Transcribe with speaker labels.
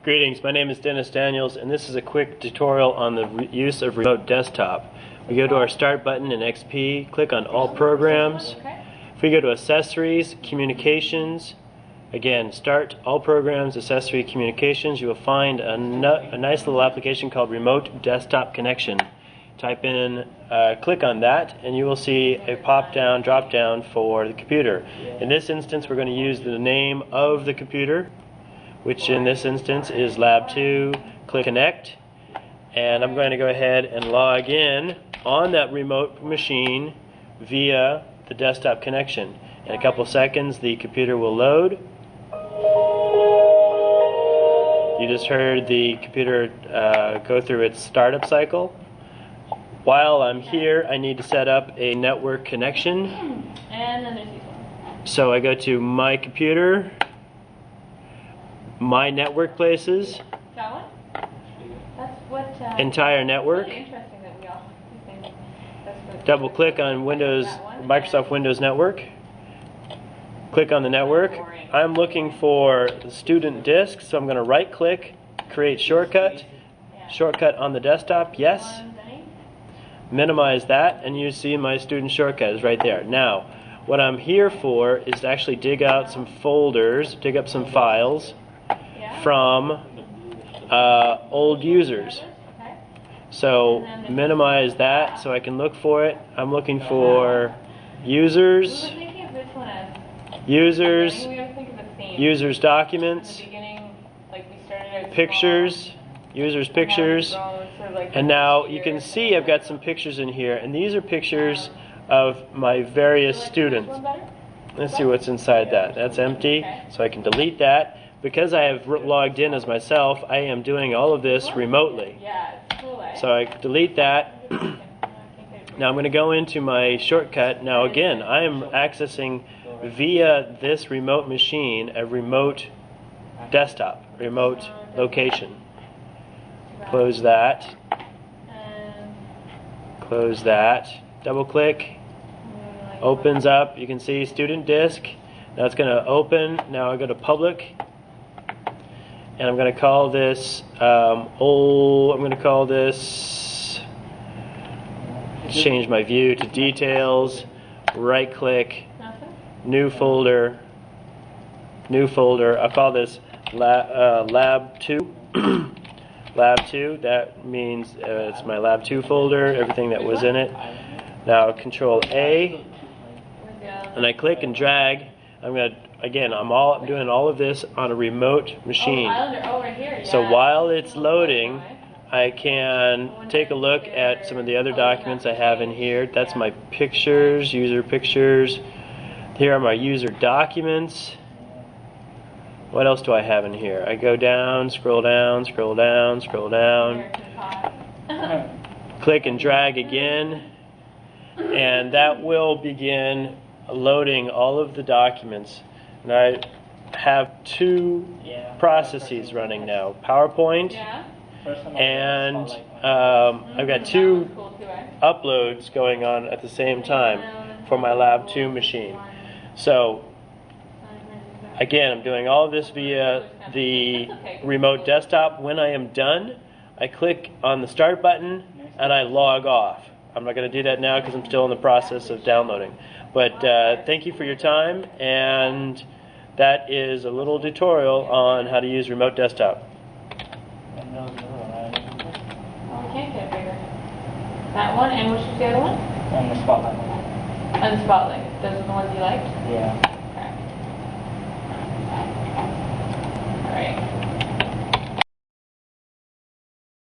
Speaker 1: Greetings, my name is Dennis Daniels, and this is a quick tutorial on the use of remote desktop. We go to our Start button in XP, click on All Programs. If we go to Accessories, Communications, again, Start, All Programs, Accessory, Communications, you will find a nice little application called Remote Desktop Connection. Type in, click on that, and you will see a pop-down, drop-down for the computer. In this instance, we're going to use the name of the computer, which in this instance is Lab 2. Click Connect, and I'm going to go ahead and log in on that remote machine via the desktop connection. In a couple seconds, the computer will load. You just heard the computer go through its startup cycle. While I'm here, I need to set up a network connection.
Speaker 2: And then there's these ones.
Speaker 1: So I go to My Computer, My Network Places,
Speaker 2: That one? That's what...
Speaker 1: Entire Network.
Speaker 2: It's really interesting that we all use things. That's what
Speaker 1: Double click on Windows, Microsoft Windows Network. Click on the network. I'm looking for the student disk, so I'm going to right click, create shortcut. Shortcut on the desktop, yes. Minimize that, and you see my student shortcut is right there. Now, what I'm here for is to actually dig out some folders, dig up some files from old users. So users that so I can look for it. I'm looking for users, users documents, pictures, users pictures, and now you can see I've got some pictures in here, and these are pictures of my various students. Let's see what's inside that. That's empty, so I can delete that. Because I have logged in as myself, I am doing all of this remotely. So I delete that. Now I'm going to go into my shortcut. Now again, I am accessing via this remote machine a remote desktop, remote location. Close that. Close that. Double click. Opens up. You can see student disk. Now it's going to open. Now I go to public. And I'm going to call this change my view to details, right click, new folder, I'll call this Lab 2. Lab 2, that means it's my Lab 2 folder, everything that was in it. Now Control A, and I click and drag. I'm doing all of this on a remote machine. So while it's loading, I can take a look at some of the other documents I have in here. That's my pictures, user pictures. Here are my user documents. What else do I have in here? I go down, scroll down, scroll down, scroll down. Click and drag again, and that will begin loading all of the documents. And I have two processes running now, PowerPoint, and I've got two uploads going on at the same time for my Lab 2 machine. So again, I'm doing all of this via the remote desktop. When I am done, I click on the Start button and I log off. I'm not going to do that now because I'm still in the process of downloading. But thank you for your time, and that is a little tutorial on how to use remote desktop.
Speaker 2: We can't get bigger. That one, and which was the other one?
Speaker 3: And the spotlight.
Speaker 2: And the spotlight. Those are the ones you liked?
Speaker 3: Yeah.